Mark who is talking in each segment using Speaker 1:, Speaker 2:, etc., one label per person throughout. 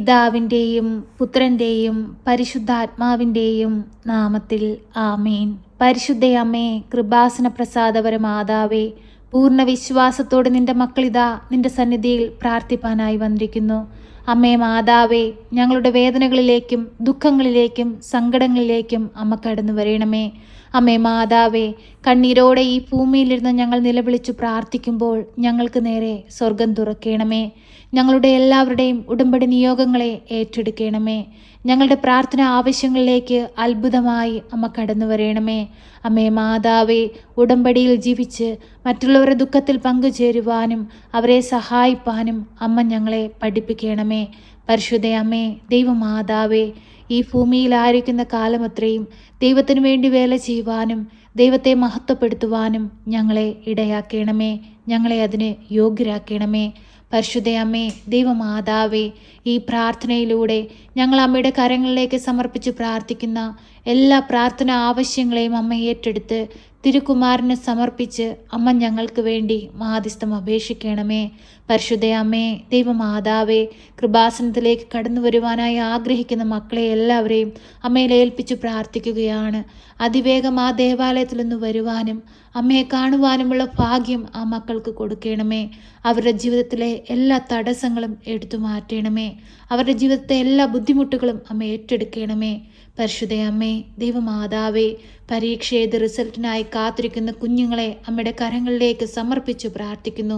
Speaker 1: പിതാവിൻ്റെയും പുത്രൻ്റെയും പരിശുദ്ധാത്മാവിൻ്റെയും നാമത്തിൽ ആമേൻ. പരിശുദ്ധയമ്മേ, കൃപാസന പ്രസാദപര മാതാവേ, പൂർണ്ണ വിശ്വാസത്തോടെ നിന്റെ മക്കളിതാ നിന്റെ സന്നിധിയിൽ പ്രാർത്ഥിപ്പാനായി വന്നിരിക്കുന്നു. അമ്മേ മാതാവേ, ഞങ്ങളുടെ വേദനകളിലേക്കും ദുഃഖങ്ങളിലേക്കും സങ്കടങ്ങളിലേക്കും അമ്മ കടന്നു വരണമേ. അമ്മേ മാതാവേ, കണ്ണീരോടെ ഈ ഭൂമിയിലിരുന്ന് ഞങ്ങൾ നിലവിളിച്ചു പ്രാർത്ഥിക്കുമ്പോൾ ഞങ്ങൾക്ക് നേരെ സ്വർഗം തുറക്കണമേ. ഞങ്ങളുടെ എല്ലാവരുടെയും ഉടമ്പടി നിയോഗങ്ങളെ ഏറ്റെടുക്കണമേ. ഞങ്ങളുടെ പ്രാർത്ഥന ആവശ്യങ്ങളിലേക്ക് അത്ഭുതമായി അമ്മ കടന്നു വരണമേ. അമ്മേ മാതാവേ, ഉടമ്പടിയിൽ ജീവിച്ച് മറ്റുള്ളവരുടെ ദുഃഖത്തിൽ പങ്കുചേരുവാനും അവരെ സഹായിപ്പാനും അമ്മ ഞങ്ങളെ പഠിപ്പിക്കണമേ. പരിശുദ്ധ അമ്മേ, ദൈവമാതാവേ, ഈ ഭൂമിയിലായിരിക്കുന്ന കാലമത്രയും ദൈവത്തിനു വേണ്ടി വേല ചെയ്യുവാനും ദൈവത്തെ മഹത്വപ്പെടുത്തുവാനും ഞങ്ങളെ ഇടയാക്കണമേ. ഞങ്ങളെ അതിന് യോഗ്യരാക്കണമേ. പരിശുദ്ധ അമ്മേ, ദൈവമാതാവേ, ഈ പ്രാർത്ഥനയിലൂടെ ഞങ്ങൾ അമ്മയുടെ കരങ്ങളിലേക്ക് സമർപ്പിച്ച് പ്രാർത്ഥിക്കുന്ന എല്ലാ പ്രാർത്ഥന ആവശ്യങ്ങളെയും അമ്മ ഏറ്റെടുത്ത് തിരുക്കുമാരന് സമർപ്പിച്ച് അമ്മ ഞങ്ങൾക്ക് വേണ്ടി മാധ്യസ്ഥം അപേക്ഷിക്കണമേ. പരിശുദ്ധ അമ്മേ, ദൈവമാതാവേ, കൃപാസനത്തിലേക്ക് കടന്നു വരുവാനായി ആഗ്രഹിക്കുന്ന മക്കളെ എല്ലാവരെയും അമ്മയിൽ ഏൽപ്പിച്ചു പ്രാർത്ഥിക്കുകയാണ്. അതിവേഗം ആ ദേവാലയത്തിൽ നിന്ന് വരുവാനും അമ്മയെ കാണുവാനുമുള്ള ഭാഗ്യം ആ മക്കൾക്ക് കൊടുക്കണമേ. അവരുടെ ജീവിതത്തിലെ എല്ലാ തടസ്സങ്ങളും എടുത്തു മാറ്റണമേ. അവരുടെ ജീവിതത്തെ എല്ലാ ബുദ്ധിമുട്ടുകളും അമ്മ ഏറ്റെടുക്കണമേ. പരിശുദ്ധ അമ്മേ, ദൈവമാതാവേ, പരീക്ഷ എഴുതി റിസൾട്ടിനായി കാത്തിരിക്കുന്ന കുഞ്ഞുങ്ങളെ അമ്മയുടെ കരങ്ങളിലേക്ക് സമർപ്പിച്ചു പ്രാർത്ഥിക്കുന്നു.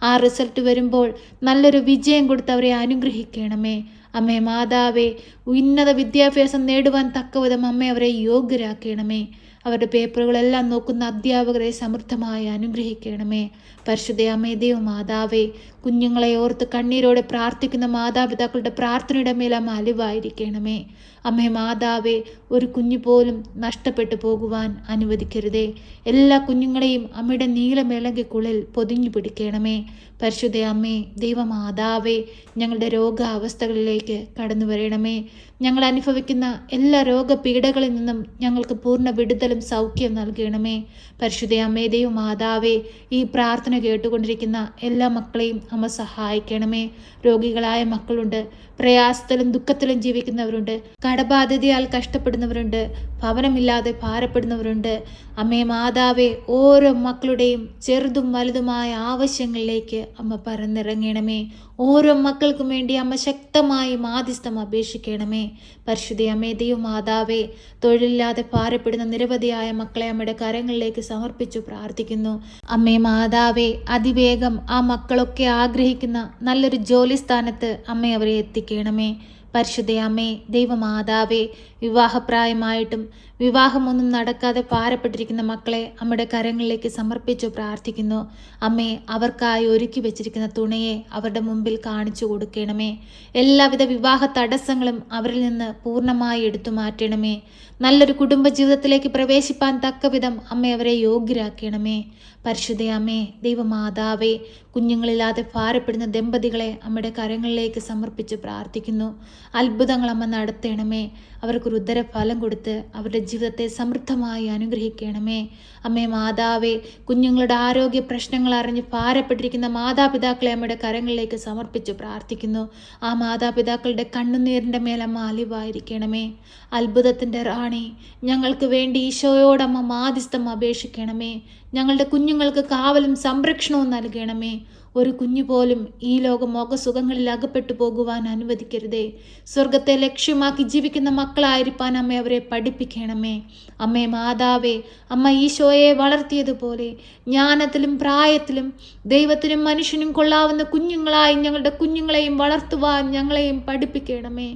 Speaker 1: ആ റിസൾട്ട് വരുമ്പോൾ നല്ലൊരു വിജയം കൊടുത്ത് അവരെ അനുഗ്രഹിക്കണമേ. അമ്മേ മാതാവേ, ഉന്നത വിദ്യാഭ്യാസം നേടുവാൻ തക്കവിധം അമ്മ അവരെ യോഗ്യരാക്കണമേ. അവരുടെ പേപ്പറുകളെല്ലാം നോക്കുന്ന അധ്യാപകരെ സമൃദ്ധമായി അനുഗ്രഹിക്കണമേ. പരിശുദ്ധ അമ്മേ, ദൈവമാതാവേ, കുഞ്ഞുങ്ങളെ ഓർത്ത് കണ്ണീരോടെ പ്രാർത്ഥിക്കുന്ന മാതാപിതാക്കളുടെ പ്രാർത്ഥനയുടെ മേൽ അമ്മ അലിവായിരിക്കണമേ. അമ്മേ മാതാവേ, ഒരു കുഞ്ഞു പോലും നഷ്ടപ്പെട്ടു പോകുവാൻ അനുവദിക്കരുതേ. എല്ലാ കുഞ്ഞുങ്ങളെയും അമ്മയുടെ നീലമേളങ്കിക്കുള്ളിൽ പൊതിഞ്ഞു പിടിക്കണമേ. പരിശുദ്ധ അമ്മേ, ദൈവമാതാവേ, ഞങ്ങളുടെ രോഗാവസ്ഥകളിലേക്ക് കടന്നു വരണമേ. ഞങ്ങൾ അനുഭവിക്കുന്ന എല്ലാ രോഗപീഠകളിൽ നിന്നും ഞങ്ങൾക്ക് പൂർണ്ണ വിടുതലും സൗഖ്യം നൽകണമേ. പരിശുദ്ധ അമ്മേ, ദൈവമാതാവേ, ഈ പ്രാർത്ഥന കേട്ടുകൊണ്ടിരിക്കുന്ന എല്ലാ മക്കളെയും അമ്മ സഹായിക്കണമേ. രോഗികളായ മക്കളുണ്ട്, പ്രയാസത്തിലും ദുഃഖത്തിലും ജീവിക്കുന്നവരുണ്ട്, കടബാധ്യതയാൽ കഷ്ടപ്പെടുന്നവരുണ്ട്, ഭവനമില്ലാതെ ഭാരപ്പെടുന്നവരുണ്ട്. അമ്മേ മാതാവേ, ഓരോ മക്കളുടെയും ചെറുതും വലുതുമായ ആവശ്യങ്ങളിലേക്ക് അമ്മ പറന്നിറങ്ങണമേ. ഓരോ മക്കൾക്കും വേണ്ടി അമ്മ ശക്തമായി മാധ്യസ്ഥം അപേക്ഷിക്കണമേ. പരിശുദ്ധ അമ്മേ, ദൈവമാതാവേ, തൊഴിലില്ലാതെ ഭാരപ്പെടുന്ന നിരവധിയായ മക്കളെ അമ്മയുടെ കരങ്ങളിലേക്ക് സമർപ്പിച്ചു പ്രാർത്ഥിക്കുന്നു. അമ്മേ മാതാവേ, അതിവേഗം ആ മക്കളൊക്കെ ആഗ്രഹിക്കുന്ന നല്ലൊരു ജോലി സ്ഥാനത്ത് അമ്മ അവരെ എത്തിക്കണമേ. പരിശുദ്ധ അമ്മേ, ദൈവമാതാവേ, വിവാഹപ്രായമായിട്ടും വിവാഹമൊന്നും നടക്കാതെ ഭാരപ്പെട്ടിരിക്കുന്ന മക്കളെ അമ്മയുടെ കരങ്ങളിലേക്ക് സമർപ്പിച്ചു പ്രാർത്ഥിക്കുന്നു. അമ്മേ, അവർക്കായി ഒരുക്കി വെച്ചിരിക്കുന്ന തുണയെ അവരുടെ മുമ്പിൽ കാണിച്ചു കൊടുക്കണമേ. എല്ലാവിധ വിവാഹ തടസ്സങ്ങളും അവരിൽ നിന്ന് പൂർണ്ണമായി എടുത്തു മാറ്റണമേ. നല്ലൊരു കുടുംബജീവിതത്തിലേക്ക് പ്രവേശിപ്പാൻ തക്കവിധം അമ്മ അവരെ യോഗ്യരാക്കണമേ. പരിശുദ്ധ അമ്മേ, ദൈവമാതാവേ, കുഞ്ഞുങ്ങളില്ലാതെ ഭാരപ്പെടുന്ന ദമ്പതികളെ അമ്മയുടെ കരങ്ങളിലേക്ക് സമർപ്പിച്ച് പ്രാർത്ഥിക്കുന്നു. അത്ഭുതങ്ങൾ അമ്മ നടത്തണമേ. അവർക്കൊരു ഉദരഫലം കൊടുത്ത് അവരുടെ ജീവിതത്തെ സമൃദ്ധമായി അനുഗ്രഹിക്കണമേ. അമ്മേ മാതാവേ, കുഞ്ഞുങ്ങളുടെ ആരോഗ്യ പ്രശ്നങ്ങൾ അറിഞ്ഞ് ഭാരപ്പെട്ടിരിക്കുന്ന മാതാപിതാക്കളെ അമ്മയുടെ കരങ്ങളിലേക്ക് സമർപ്പിച്ച് പ്രാർത്ഥിക്കുന്നു. ആ മാതാപിതാക്കളുടെ കണ്ണുനീരിൻ്റെ മേലമ്മ അലിവായിരിക്കണമേ. അത്ഭുതത്തിൻ്റെ റാണി, ഞങ്ങൾക്ക് വേണ്ടി ഈശോയോടമ്മ മാധ്യസ്ഥം അപേക്ഷിക്കണമേ. ഞങ്ങളുടെ കുഞ്ഞുങ്ങൾക്ക് കാവലും സംരക്ഷണവും നൽകണമേ. ഒരു കുഞ്ഞു പോലും ഈ ലോകമോഹസുഖങ്ങളിൽ അകപ്പെട്ടു പോകുവാൻ അനുവദിക്കരുതേ. സ്വർഗത്തെ ലക്ഷ്യമാക്കി ജീവിക്കുന്ന മക്കളായിരിക്കാൻ അമ്മ അവരെ പഠിപ്പിക്കണമേ. അമ്മേ മാതാവേ, അമ്മ ഈശോയെ വളർത്തിയതുപോലെ ജ്ഞാനത്തിലും പ്രായത്തിലും ദൈവത്തിനും മനുഷ്യനും കൊള്ളാവുന്ന കുഞ്ഞുങ്ങളായി ഞങ്ങളുടെ കുഞ്ഞുങ്ങളെയും വളർത്തുവാൻ ഞങ്ങളെയും പഠിപ്പിക്കണമേ.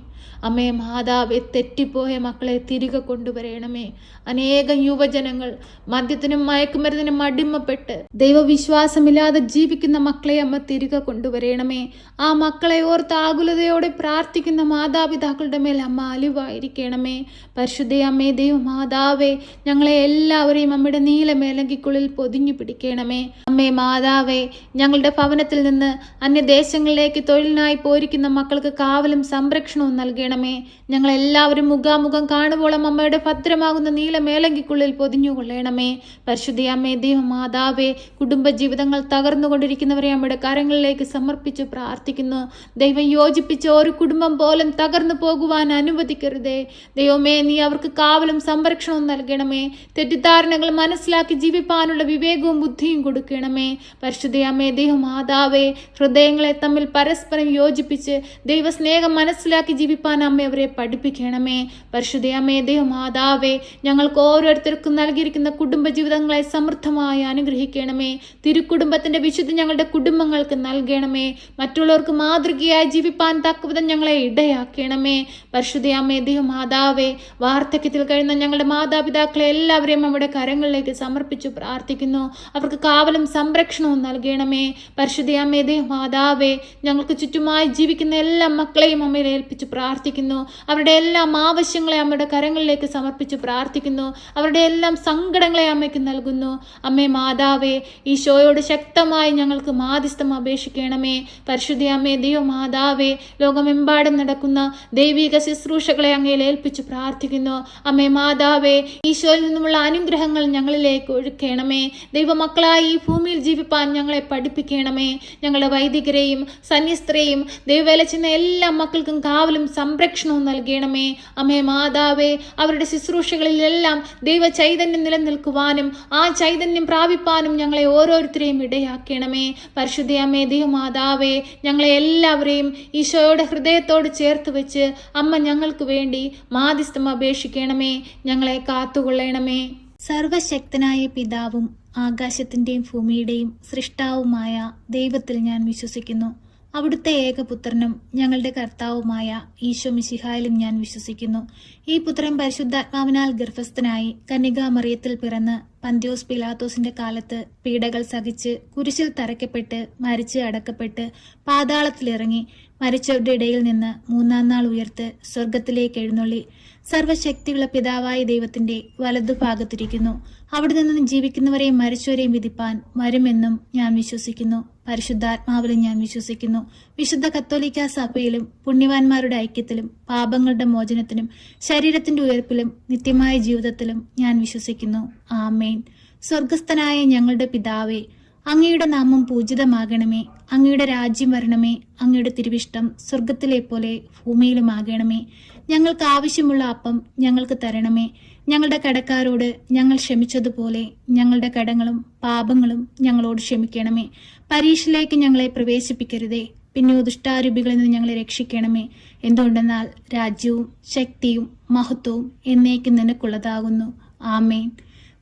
Speaker 1: അമ്മേ മാതാവേ, തെറ്റിപ്പോയ മക്കളെ തിരികെ കൊണ്ടുവരണമേ. അനേകം യുവജനങ്ങൾ മദ്യത്തിനും മയക്കുമരുന്നിനും അടിമപ്പെട്ട് ദൈവവിശ്വാസമില്ലാതെ ജീവിക്കുന്ന മക്കളെ അമ്മ തിരികെ കൊണ്ടുവരണമേ. ആ മക്കളെ ഓർത്ത് ആകുലതയോടെ പ്രാർത്ഥിക്കുന്ന മാതാപിതാക്കളുടെ മേൽ അമ്മ അലിവായിരിക്കണമേ. പരിശുദ്ധ അമ്മേ, ദൈവമാതാവേ, ഞങ്ങളെ എല്ലാവരെയും അമ്മയുടെ നീലമേലങ്കിക്കുള്ളിൽ പൊതിഞ്ഞു പിടിക്കണമേ. അമ്മേ മാതാവേ, ഞങ്ങളുടെ ഭവനത്തിൽ നിന്ന് അന്യദേശങ്ങളിലേക്ക് തൊഴിലിനായി പോയിരിക്കുന്ന മക്കൾക്ക് കാവലും സംരക്ഷണവും നൽകണം. നൽകണമേ. ഞങ്ങളെല്ലാവരും മുഖാമുഖം കാണുവോളം അമ്മയുടെ ഭദ്രമാകുന്ന നീല മേലങ്കിക്കുള്ളിൽ പൊതിഞ്ഞുകൊള്ളണമേ. പരിശുദ്ധ അമ്മേ, ദൈവമാതാവേ, കുടുംബജീവിതങ്ങൾ തകർന്നുകൊണ്ടിരിക്കുന്നവരെ അമ്മയുടെ കരങ്ങളിലേക്ക് സമർപ്പിച്ച് പ്രാർത്ഥിക്കുന്നു. ദൈവം യോജിപ്പിച്ച ഒരു കുടുംബം പോലും തകർന്നു പോകുവാൻ അനുവദിക്കരുതേ. ദൈവമേ, നീ അവർക്ക് കാവലും സംരക്ഷണവും നൽകണമേ. തെറ്റിദ്ധാരണകൾ മനസ്സിലാക്കി ജീവിപ്പാനുള്ള വിവേകവും ബുദ്ധിയും കൊടുക്കണമേ. പരിശുദ്ധ അമ്മേ, ദൈവമാതാവേ, ഹൃദയങ്ങളെ തമ്മിൽ പരസ്പരം യോജിപ്പിച്ച് ദൈവസ്നേഹം മനസ്സിലാക്കി ജീവിപ്പാൻ അമ്മ അവരെ പഠിപ്പിക്കണമേ. പരിശുദ്ധ അമ്മേ, ദൈവമാതാവേ, ഞങ്ങൾക്ക് ഓരോരുത്തർക്കും നൽകിയിരിക്കുന്ന കുടുംബജീവിതങ്ങളെ സമൃദ്ധമായി അനുഗ്രഹിക്കണമേ. തിരുക്കുടുംബത്തിന്റെ വിശുദ്ധി ഞങ്ങളുടെ കുടുംബങ്ങൾക്ക് നൽകണമേ. മറ്റുള്ളവർക്ക് മാതൃകയായി ജീവിപ്പാൻ തക്കവിധം ഞങ്ങളെ ഇടയാക്കണമേ. പരിശുദ്ധ അമ്മേ, ദൈവമാതാവേ, വാർദ്ധക്യത്തിൽ കഴിയുന്ന ഞങ്ങളുടെ മാതാപിതാക്കളെ എല്ലാവരെയും നമ്മുടെ കരങ്ങളിലേക്ക് സമർപ്പിച്ചു പ്രാർത്ഥിക്കുന്നു. അവർക്ക് കാവലും സംരക്ഷണവും നൽകണമേ. പരിശുദ്ധ അമ്മേ, ദൈവമാതാവേ, ഞങ്ങൾക്ക് ചുറ്റുമായി ജീവിക്കുന്ന എല്ലാ മക്കളെയും അമ്മയിൽ ഏൽപ്പിച്ച് പ്രാർത്ഥിക്കുന്നു. അവരുടെ എല്ലാം ആവശ്യങ്ങളെ അമ്മയുടെ കരങ്ങളിലേക്ക് സമർപ്പിച്ച് പ്രാർത്ഥിക്കുന്നു. അവരുടെ എല്ലാം സങ്കടങ്ങളെ അമ്മയ്ക്ക് നൽകുന്നു. അമ്മേ മാതാവേ, ഈശോയോട് ശക്തമായി ഞങ്ങൾക്ക് മാധ്യസ്ഥം അപേക്ഷിക്കണമേ. പരിശുദ്ധ അമ്മേ, ദൈവമാതാവേ, ലോകമെമ്പാടും നടക്കുന്ന ദൈവിക ശുശ്രൂഷകളെ അങ്ങയിൽ ഏൽപ്പിച്ച് പ്രാർത്ഥിക്കുന്നു. അമ്മേ മാതാവേ, ഈശോയിൽ നിന്നുമുള്ള അനുഗ്രഹങ്ങൾ ഞങ്ങളിലേക്ക് ഒഴുക്കണമേ. ദൈവമക്കളായി ഈ ഭൂമിയിൽ ജീവിപ്പാൻ ഞങ്ങളെ പഠിപ്പിക്കണമേ. ഞങ്ങളുടെ വൈദികരെയും സന്യസ്തരെയും ദൈവവേല ചെയ്യുന്ന എല്ലാ മക്കൾക്കും കാവലും സംരക്ഷണവും നൽകണമേ. അമ്മേ മാതാവേ, അവരുടെ ശുശ്രൂഷകളിലെല്ലാം ദൈവ ചൈതന്യം നിലനിൽക്കുവാനും ആ ചൈതന്യം പ്രാപിപ്പാനും ഞങ്ങളെ ഓരോരുത്തരെയും ഇടയാക്കണമേ. പരിശുദ്ധ അമ്മേ, ദൈവമാതാവേ, ഞങ്ങളെ എല്ലാവരെയും ഈശോയുടെ ഹൃദയത്തോട് ചേർത്ത് വെച്ച് അമ്മ ഞങ്ങൾക്ക് വേണ്ടി മാധ്യസ്ഥം അപേക്ഷിക്കണമേ. ഞങ്ങളെ കാത്തുകൊള്ളണമേ. സർവശക്തനായ പിതാവും ആകാശത്തിൻ്റെയും ഭൂമിയുടെയും സൃഷ്ടാവുമായ ദൈവത്തിൽ ഞാൻ വിശ്വസിക്കുന്നു. അവിടുത്തെ ഏകപുത്രനും ഞങ്ങളുടെ കർത്താവുമായ ഈശോ മിശിഹായിലും ഞാൻ വിശ്വസിക്കുന്നു. ഈ പുത്രൻ പരിശുദ്ധാത്മാവിനാൽ ഗർഭസ്ഥനായി കന്യകാമറിയത്തിൽ പിറന്ന് പന്തിയോസ് പിലാത്തോസിന്റെ കാലത്ത് പീഡകൾ സഹിച്ച് കുരിശിൽ തറയ്ക്കപ്പെട്ട് മരിച്ച് അടക്കപ്പെട്ട് പാതാളത്തിലിറങ്ങി മരിച്ചവരുടെ ഇടയിൽ നിന്ന് മൂന്നാം നാൾ ഉയർത്ത് സ്വർഗത്തിലേക്ക് എഴുന്നള്ളി സർവശക്തിയുള്ള പിതാവായ ദൈവത്തിന്റെ വലതുഭാഗത്തിരിക്കുന്നു. അവിടെ നിന്ന് ജീവിക്കുന്നവരെയും മരിച്ചവരെയും വിധിപ്പാൻ വരുമെന്നും ഞാൻ വിശ്വസിക്കുന്നു. പരിശുദ്ധാത്മാവിലും ഞാൻ വിശ്വസിക്കുന്നു. വിശുദ്ധ കത്തോലിക്ക സഭയിലും പുണ്യവാന്മാരുടെ ഐക്യത്തിലും പാപങ്ങളുടെ മോചനത്തിനും ശരീരത്തിന്റെ ഉയർപ്പിലും നിത്യമായ ജീവിതത്തിലും ഞാൻ വിശ്വസിക്കുന്നു. ആമേൻ. സ്വർഗസ്ഥനായ ഞങ്ങളുടെ പിതാവേ, അങ്ങയുടെ നാമം പൂജിതമാകണമേ. അങ്ങയുടെ രാജ്യം വരണമേ. അങ്ങയുടെ തിരുവിഷ്ടം സ്വർഗത്തിലെ പോലെ ഭൂമിയിലുമാകണമേ. ഞങ്ങൾക്ക് ആവശ്യമുള്ള അപ്പം ഞങ്ങൾക്ക് തരണമേ. ഞങ്ങളുടെ കടക്കാരോട് ഞങ്ങൾ ക്ഷമിച്ചതുപോലെ ഞങ്ങളുടെ കടങ്ങളും പാപങ്ങളും ഞങ്ങളോട് ക്ഷമിക്കണമേ. പരീക്ഷയിലേക്ക് ഞങ്ങളെ പ്രവേശിപ്പിക്കരുതേ, പിന്നെ ദുഷ്ടാരൂപികളിൽ നിന്ന് ഞങ്ങളെ രക്ഷിക്കണമേ. എന്തുകൊണ്ടെന്നാൽ രാജ്യവും ശക്തിയും മഹത്വവും എന്നേക്കും നിനക്കുള്ളതാകുന്നു. ആമേൻ.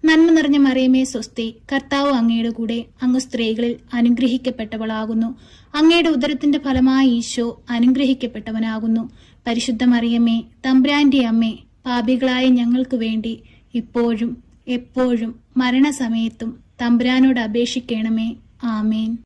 Speaker 1: നന്മ നിറഞ്ഞ മറിയമേ സ്വസ്തി, കർത്താവ് അങ്ങയുടെ കൂടെ, അങ്ങ് സ്ത്രീകളിൽ അനുഗ്രഹിക്കപ്പെട്ടവളാകുന്നു. അങ്ങയുടെ ഉദരത്തിന്റെ ഫലമായ ഈശോ അനുഗ്രഹിക്കപ്പെട്ടവനാകുന്നു. പരിശുദ്ധ മറിയമേ, തമ്പുരാന്റെ അമ്മേ, പാപികളായ ഞങ്ങൾക്ക് വേണ്ടി ഇപ്പോഴും എപ്പോഴും മരണസമയത്തും തമ്പുരാനോട് അപേക്ഷിക്കണമേ. ആമേൻ.